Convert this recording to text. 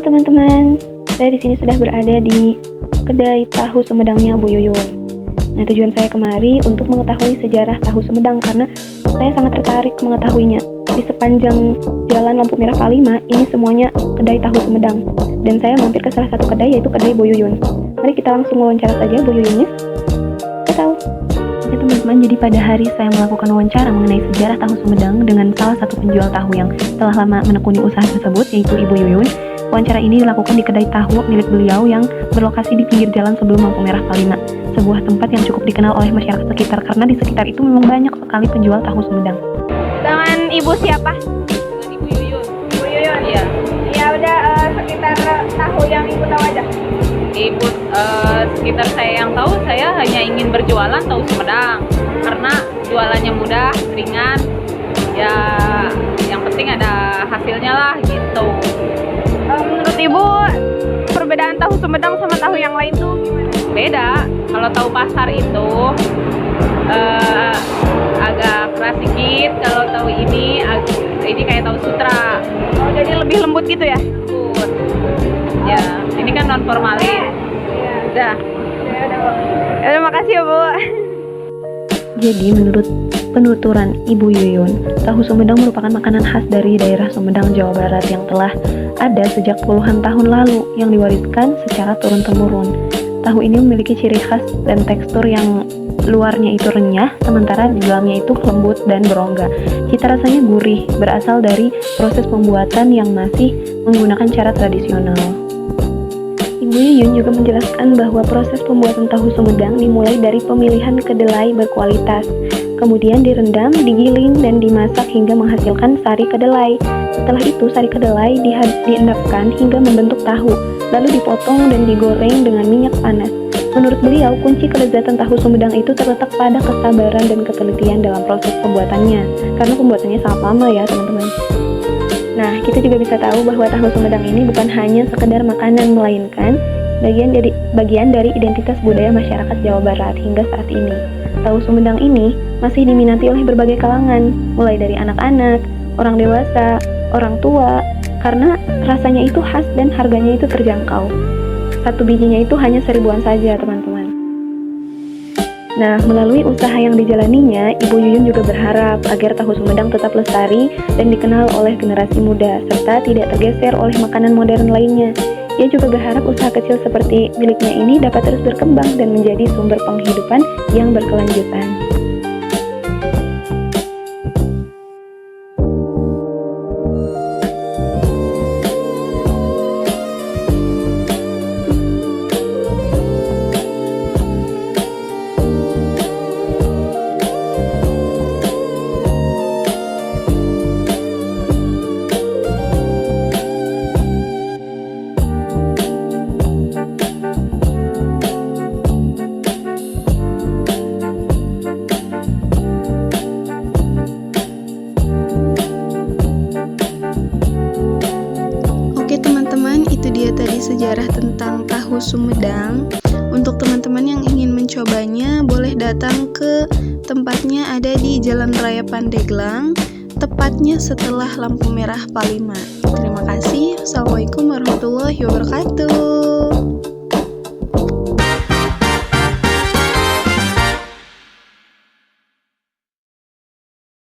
Halo teman-teman, saya di sini sudah berada di kedai tahu Sumedangnya Bu Yuyun. Nah, tujuan saya kemari untuk mengetahui sejarah tahu Sumedang karena saya sangat tertarik mengetahuinya. Di sepanjang jalan lampu merah Palima, ini semuanya kedai tahu Sumedang. Dan saya mampir ke salah satu kedai, yaitu kedai Bu Yuyun. Mari kita langsung wawancara saja Bu Yuyunnya. Kita tahu. Oke teman-teman, jadi pada hari saya melakukan wawancara mengenai sejarah tahu Sumedang dengan salah satu penjual tahu yang telah lama menekuni usaha tersebut, yaitu Ibu Yuyun. Wawancara ini dilakukan di kedai tahu milik beliau yang berlokasi di pinggir jalan sebelum lampu merah Palima, sebuah tempat yang cukup dikenal oleh masyarakat sekitar karena di sekitar itu memang banyak sekali penjual tahu Sumedang. Dengan ibu siapa? Dengan Ibu Yuyun. Ibu Yuyun. Iya. Ya udah sekitar tahu yang ibu tahu aja. Ibu sekitar saya yang tahu, saya hanya ingin berjualan tahu Sumedang karena jualannya mudah, ringan. Ya, yang penting ada hasilnya lah gitu. Menurut ibu perbedaan tahu Sumedang sama tahu yang lain tuh gimana? Beda. Kalau tahu pasar itu agak keras sedikit. Kalau tahu ini kayak tahu sutra. Oh, jadi lebih lembut gitu ya? Lembut. Ya, ini kan non formalin. Iya. Udah. Ya udah, makasih ya Bu. Jadi menurut penuturan Ibu Yuyun, tahu Sumedang merupakan makanan khas dari daerah Sumedang, Jawa Barat yang telah ada sejak puluhan tahun lalu yang diwariskan secara turun-temurun. Tahu ini memiliki ciri khas dan tekstur yang luarnya itu renyah, sementara di dalamnya itu lembut dan berongga. Cita rasanya gurih, berasal dari proses pembuatan yang masih menggunakan cara tradisional. Ibu Yuyun juga menjelaskan bahwa proses pembuatan tahu Sumedang dimulai dari pemilihan kedelai berkualitas, kemudian direndam, digiling, dan dimasak hingga menghasilkan sari kedelai. Setelah itu, sari kedelai diendapkan hingga membentuk tahu, lalu dipotong dan digoreng dengan minyak panas. Menurut beliau, kunci kelezatan tahu Sumedang itu terletak pada kesabaran dan ketelitian dalam proses pembuatannya, karena pembuatannya sangat lama ya teman-teman. Nah, kita juga bisa tahu bahwa tahu Sumedang ini bukan hanya sekedar makanan, melainkan bagian dari identitas budaya masyarakat Jawa Barat hingga saat ini. Tahu Sumedang ini masih diminati oleh berbagai kalangan, mulai dari anak-anak, orang dewasa, orang tua, karena rasanya itu khas dan harganya itu terjangkau. Satu bijinya itu hanya 1.000-an saja, teman-teman. Nah, melalui usaha yang dijalaninya, Ibu Yuyun juga berharap agar tahu Sumedang tetap lestari dan dikenal oleh generasi muda, serta tidak tergeser oleh makanan modern lainnya. Ia juga berharap usaha kecil seperti miliknya ini dapat terus berkembang dan menjadi sumber penghidupan yang berkelanjutan. Oke teman-teman, itu dia tadi sejarah tentang tahu Sumedang. Untuk teman-teman yang ingin mencobanya, boleh datang ke tempatnya, ada di Jalan Raya Pandeglang, tepatnya setelah lampu merah Palima. Terima kasih. Assalamualaikum warahmatullahi wabarakatuh.